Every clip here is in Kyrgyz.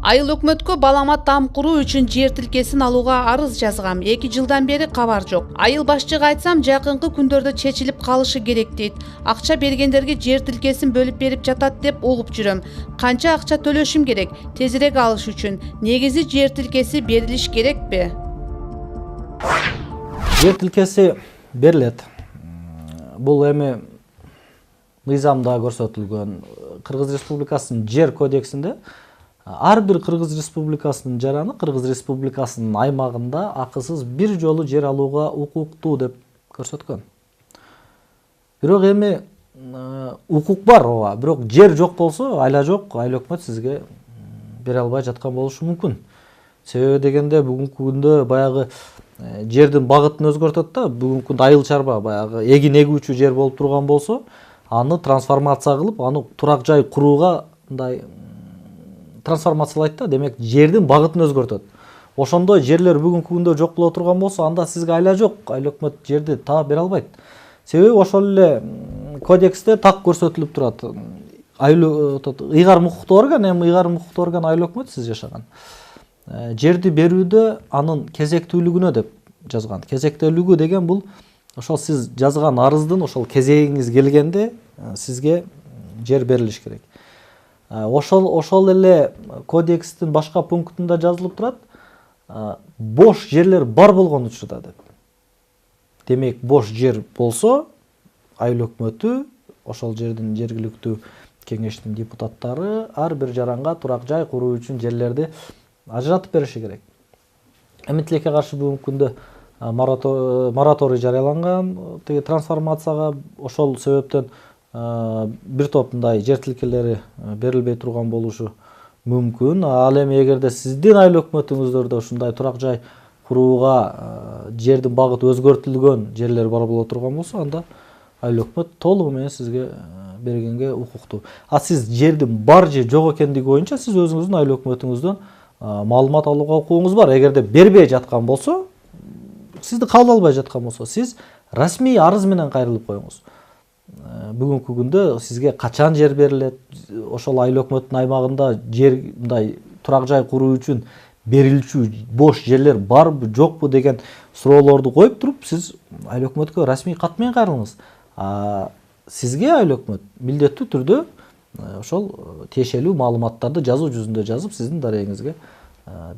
Айыл өкмөткө балама там куруу үчүн жер тилкесин алууга арыз жазгам. 2 жылдан бери кабар жок. Айыл башчыга айтсам, жакынкы күндөрдө чечилип калышы керек дейт. Акча бергендерге жер тилкесин бөлүп берип жатат деп угуп жүрөм. Канча акча төлөшүм керек тезирээк алыш үчүн? Негизи жер тилкеси берилиш керекпи? Жер тилкеси берилет. Бул эми мыйзамда көрсөтүлгөн Кыргыз Республикасынын жер кодексинде ар бир Кыргыз Республикасынын жараны Кыргыз Республикасынын аймагында акысыз бир жолу жер алууга укуктуу деп көрсөткөн. Бирок эми укук бар ооба, бирок жер жок болсо, айла жок, айыл өкмөт сизге бере албай жаткан болушу мүмкүн. Себеби дегенде бүгүнкү күндө баягы жердин багытын өзгөртөт да, бүгүнкү күндө айыл чарба баягы эгин эгүүчү жер болуп турган болсо, аны трансформация кылып, аны турак жай курууга мындай трансформациялайт да, демек жердин багытын өзгөртөт. Ошондой жерлер бүгүнкү күндө жок боло турган болсо, анда сизге айла жок, айыл өкмөт жерди таап бере албайт. Себеби ошол эле кодексте так көрсөтүлүп турат. Ыйгарым укуктуу орган, эми ыйгарым укуктуу орган айыл өкмөт сиз жашаган. Жерди берүүдө анын кезектүүлүгүнө деп жазган. Кезектүүлүгү деген бул ошол сиз жазган арыздын ошол кезегиңиз келгенде сизге жер берилиш керек. Ошол эле кодекстин башка пунктунда жазылып турат, бош жерлер бар болгон учурда деп. Демек бош жер болсо, айыл өкмөтү ошол жердин жергиликтүү кеңештин депутаттары ар бир жаранга турак жай куруу үчүн жерлерди ажыратып бериши керек. Эми тилекке каршы бүгүнкү күндө мораторий жарыяланган трансформацияга, ошол себептен бир топ мындай жер тилкелери берилбей турган болушу мүмкүн. Ал эми эгерде сиздин айыл өкмөтүңүздөрдө ушундай турак жай курууга жердин багыты өзгөртүлгөн жерлер бар боло турган болсо, анда айыл өкмөт толугу менен сизге бергенге укуктуу. А сиз жердин бар же жок экендиги боюнча сиз өзүңүздүн айыл өкмөтүңүздөн маалымат алууга укугуңуз бар. Эгерде бербей жаткан болсо, сизди кабыл албай жаткан болсо, сиз расмий арыз менен кайрылып коюңуз. Бүгүнкү күндө сизге качан жер берилет, ошол айыл өкмөттүн аймагында жер мындай турак жай куруу үчүн берилчү бош жерлер барбы, жокпу деген суроолорду коюп туруп, сиз айыл өкмөткө расмий кат менен кайрылыңыз. Сизге айыл өкмөт милдеттүү түрдө ошол тиешелүү маалыматтарды жазуу жүзүндө жазып, сиздин дарегиңизге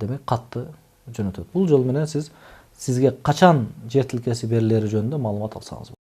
демек катты жөнөтөт. Бул жол менен сизге качан жер тилкеси берилери жөнүндө маалымат алсаңыз болот.